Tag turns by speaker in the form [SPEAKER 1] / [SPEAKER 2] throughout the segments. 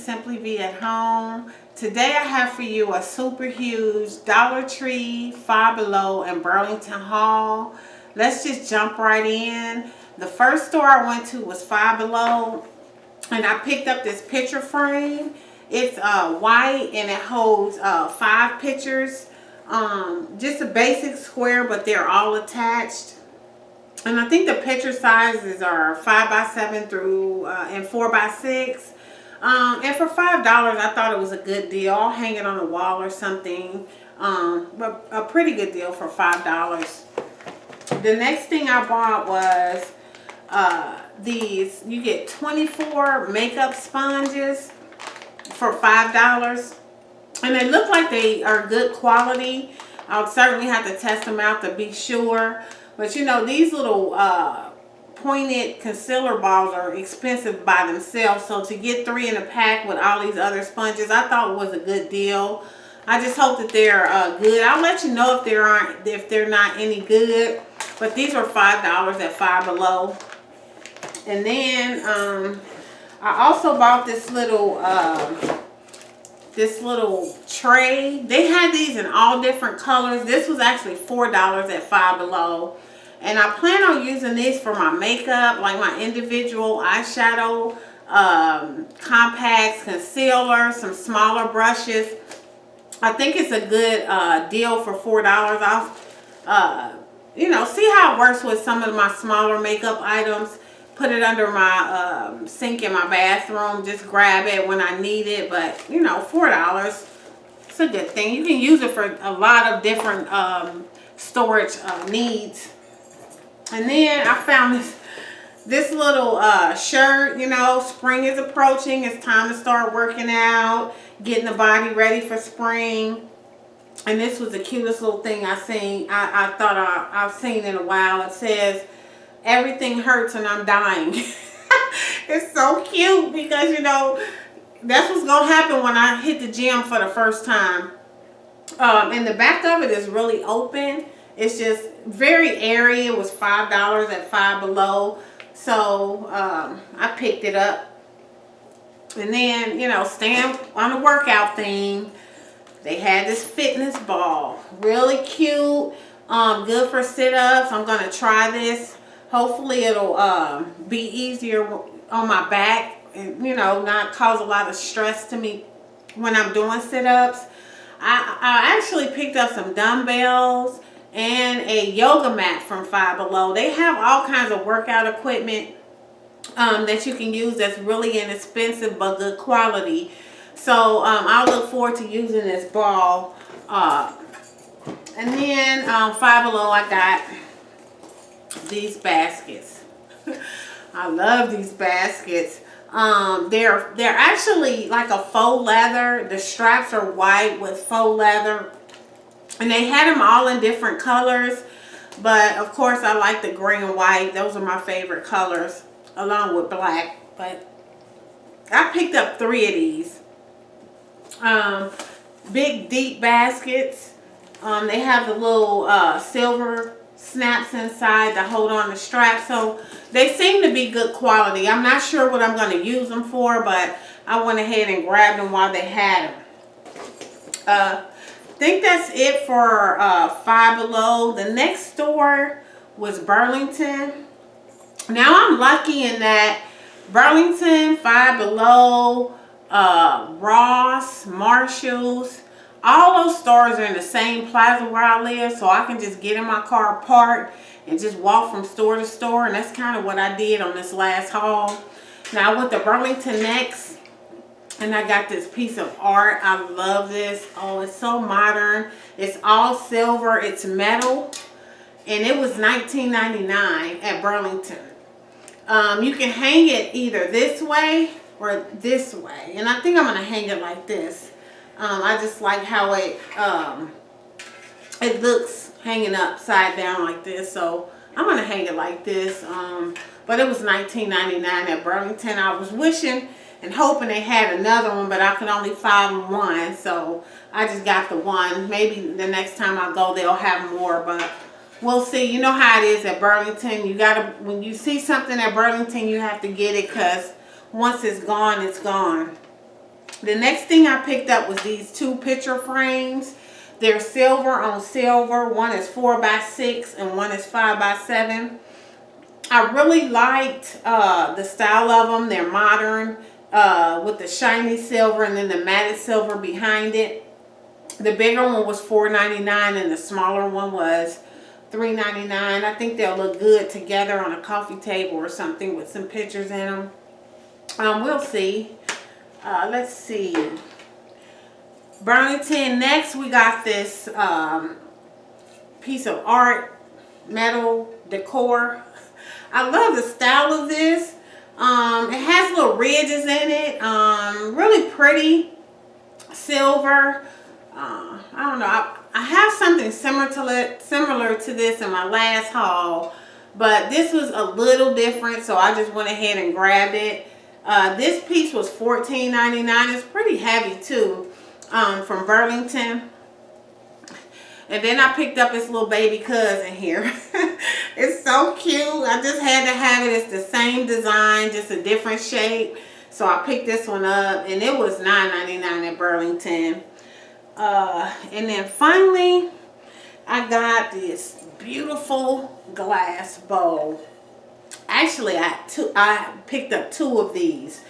[SPEAKER 1] Simply Be at Home. Today I have for you a super huge Dollar Tree, Five Below, and Burlington haul. Let's just jump right in. The first store I went to was Five Below, and I picked up this picture frame. It's white and it holds 5 pictures. Just a basic square, but they're all attached. And I think the picture sizes are 5x7 through and 4x6. And for $5, I thought it was a good deal. I'll hang it on the wall or something. But a pretty good deal for $5. The next thing I bought was these. You get 24 makeup sponges for $5. And they look like they are good quality. I'll certainly have to test them out to be sure. But you know, these little pointed concealer balls are expensive by themselves. So to get 3 in a pack with all these other sponges, I thought it was a good deal. I just hope that they're good. I'll let you know if they're not any good. But these are $5 at Five Below. And then I also bought this little tray. They had these in all different colors. This was actually $4 at Five Below. And I plan on using these for my makeup, like my individual eyeshadow, compacts, concealer, some smaller brushes. I think it's a good deal for $4. I'll, you know, see how it works with some of my smaller makeup items. Put it under my sink in my bathroom. Just grab it when I need it. But, you know, $4, it's a good thing. You can use it for a lot of different storage needs. And then I found this little shirt. You know, spring is approaching. It's time to start working out, getting the body ready for spring. And this was the cutest little thing I seen. I thought I've seen in a while. It says, "Everything hurts and I'm dying." It's so cute because, you know, that's what's going to happen when I hit the gym for the first time. And the back of it is really open. It's just very airy. It was $5 at Five Below. So I picked it up. And then, you know, staying on the workout theme, they had this fitness ball. Really cute. Good for sit-ups. I'm going to try this. Hopefully it'll be easier on my back and, you know, not cause a lot of stress to me when I'm doing sit-ups. I actually picked up some dumbbells and a yoga mat from Five Below. They have all kinds of workout equipment that you can use that's really inexpensive but good quality. So I'll look forward to using this ball. And then Five Below, I got these baskets. I love these baskets. They're actually like a faux leather. The straps are white with faux leather. And they had them all in different colors. But of course I like the gray and white. Those are my favorite colors, along with black. But I picked up 3 of these. Big deep baskets. They have the little silver snaps inside to hold on the strap. So they seem to be good quality. I'm not sure what I'm going to use them for, but I went ahead and grabbed them while they had them. I think that's it for Five Below. The next store was Burlington. Now I'm lucky in that Burlington, Five Below, Ross, Marshalls, all those stores are in the same plaza where I live, so I can just get in my car, park, and just walk from store to store. And that's kind of what I did on this last haul. Now I went to Burlington next, and I got this piece of art. I love this. Oh, it's so modern. It's all silver. It's metal, and it was $19.99 at Burlington. You can hang it either this way or this way, and I think I'm gonna hang it like this. I just like how it looks hanging upside down like this, so I'm gonna hang it like this. But it was $19.99 at Burlington. I was wishing and hoping they had another one, but I could only find one, so I just got the one. Maybe the next time I go they'll have more, but we'll see. You know how it is at Burlington. You gotta, when you see something at Burlington, you have to get it, because once it's gone, it's gone. The next thing I picked up was these 2 picture frames. They're silver on silver. One is 4x6 and one is 5x7. I really liked the style of them. They're modern with the shiny silver and then the matted silver behind it. The bigger one was $4.99 and the smaller one was $3.99. I think they'll look good together on a coffee table or something with some pictures in them. We'll see. Let's see. Burlington. Next, we got this piece of art, metal decor. I love the style of this. It has little ridges in it. Really pretty. Silver. I don't know. I have something similar to this in my last haul, but this was a little different, so I just went ahead and grabbed it. This piece was $14.99. It's pretty heavy too, from Burlington. And then I picked up this little baby cousin here. It's so cute. I just had to have it. It's the same design, just a different shape. So I picked this one up, and it was $9.99 at Burlington. And then finally, I got this beautiful glass bowl. Actually, I picked up 2 of these.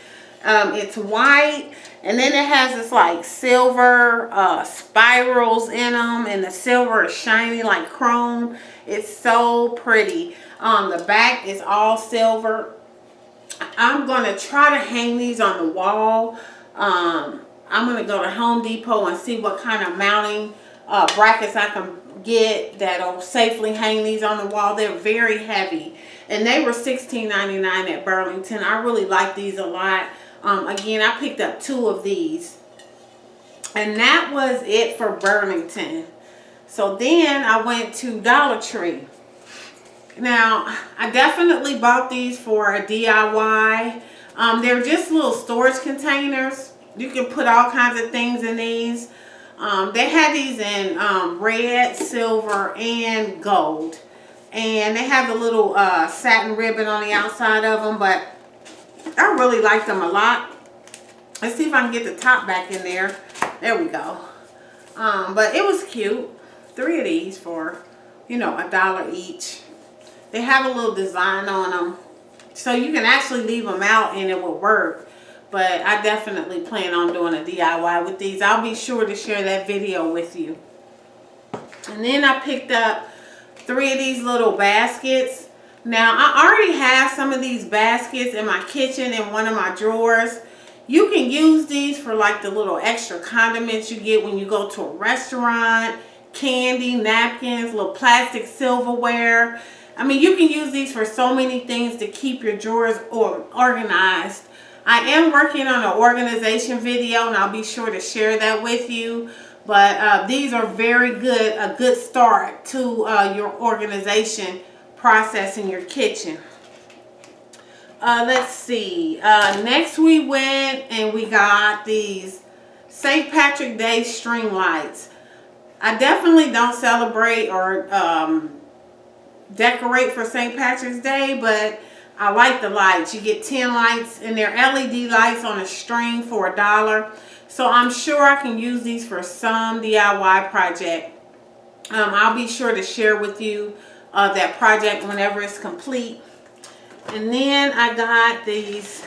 [SPEAKER 1] It's white, and then it has this like silver spirals in them, and the silver is shiny like chrome. It's so pretty. The back is all silver. I'm going to try to hang these on the wall. I'm going to go to Home Depot and see what kind of mounting brackets I can get that'll safely hang these on the wall. They're very heavy, and they were $16.99 at Burlington. I really like these a lot. Again, I picked up 2 of these, and that was it for Burlington. So then I went to Dollar Tree. Now, I definitely bought these for a DIY. They're just little storage containers. You can put all kinds of things in these. They had these in red, silver, and gold. And they have the little satin ribbon on the outside of them, but I really like them a lot. Let's see if I can get the top back in there. There we go. But it was cute. 3 of these for, you know, $1 each. They have a little design on them, so you can actually leave them out and it will work. But I definitely plan on doing a DIY with these. I'll be sure to share that video with you. And then I picked up 3 of these little baskets. Now, I already have some of these baskets in my kitchen in one of my drawers. You can use these for like the little extra condiments you get when you go to a restaurant, candy, napkins, little plastic silverware. I mean, you can use these for so many things to keep your drawers organized. I am working on an organization video, and I'll be sure to share that with you. But these are very good, a good start to your organization process in your kitchen. Let's see. Next we went and we got these St. Patrick's Day string lights. I definitely don't celebrate or decorate for St. Patrick's Day, but I like the lights. You get 10 lights, and they're LED lights on a string for $1. So I'm sure I can use these for some DIY project. I'll be sure to share with you that project whenever it's complete. And then I got these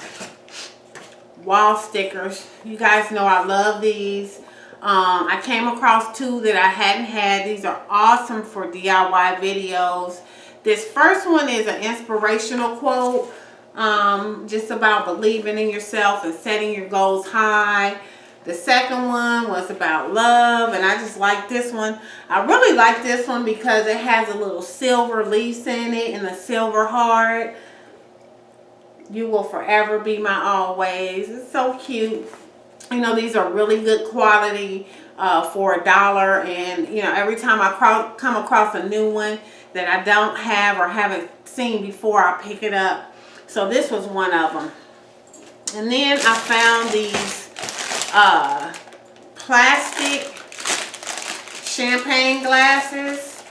[SPEAKER 1] wall stickers. You guys know I love these. I came across 2 that I hadn't had. These are awesome for DIY videos. This first one is an inspirational quote, just about believing in yourself and setting your goals high. The second one was about love, and I just like this one. I really like this one because it has a little silver leaves in it and a silver heart. You will forever be my always. It's so cute. You know, these are really good quality for $1, and you know, every time I come across a new one that I don't have or haven't seen before, I pick it up. So this was one of them. And then I found these plastic champagne glasses.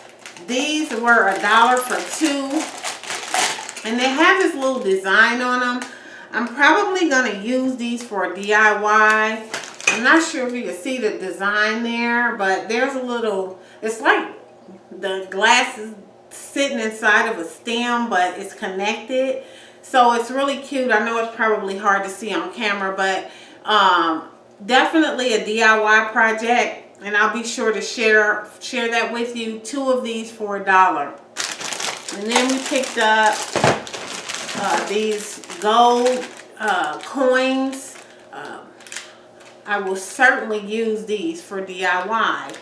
[SPEAKER 1] These were $1 for 2, and they have this little design on them. I'm probably going to use these for DIY. I'm not sure if you can see the design there, but there's a little, it's like the glass is sitting inside of a stem, but it's connected. So it's really cute. I know it's probably hard to see on camera, but definitely a DIY project, and I'll be sure to share that with you. 2 of these for $1. And then we picked up these gold coins. I will certainly use these for DIY.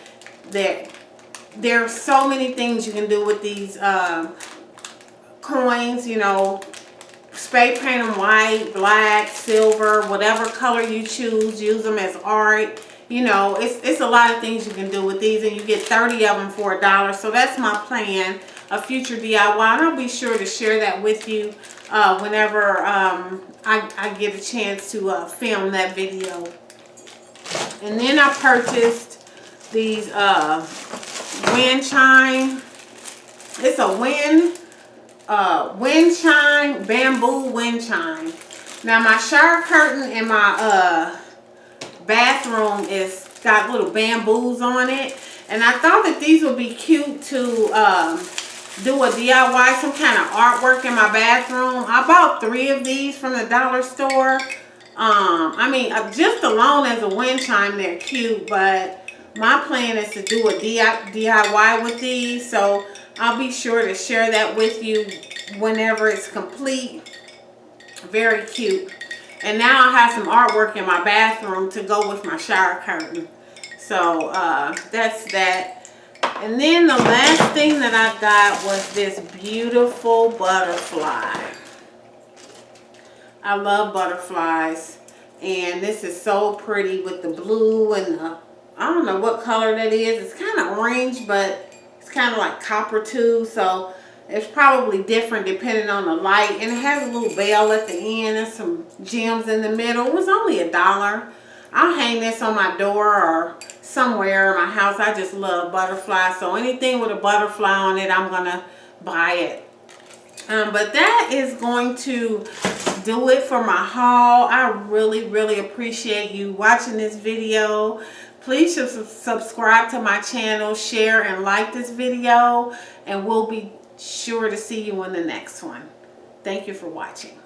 [SPEAKER 1] There are so many things you can do with these coins, you know. Spray paint them white, black, silver, whatever color you choose. Use them as art. You know, it's a lot of things you can do with these, and you get 30 of them for $1. So that's my plan, a future DIY, and I'll be sure to share that with you whenever I get a chance to film that video. And then I purchased these wind chime. It's a wind chime, bamboo wind chime. Now my shower curtain in my bathroom is got little bamboos on it, and I thought that these would be cute to do a DIY, some kind of artwork in my bathroom. I bought 3 of these from the dollar store. I mean, just alone as a wind chime, they're cute, but my plan is to do a DIY with these, so I'll be sure to share that with you whenever it's complete. Very cute. And now I have some artwork in my bathroom to go with my shower curtain. So that's that. And then the last thing that I got was this beautiful butterfly. I love butterflies, and this is so pretty with the blue and the, I don't know what color that is. It's kind of orange, but it's kind of like copper too, so it's probably different depending on the light. And it has a little bell at the end and some gems in the middle. It was only $1. I'll hang this on my door or somewhere in my house. I just love butterflies, so anything with a butterfly on it, I'm gonna buy it. But that is going to do it for my haul. I really appreciate you watching this video. Please subscribe to my channel, share and like this video, and we'll be sure to see you in the next one. Thank you for watching.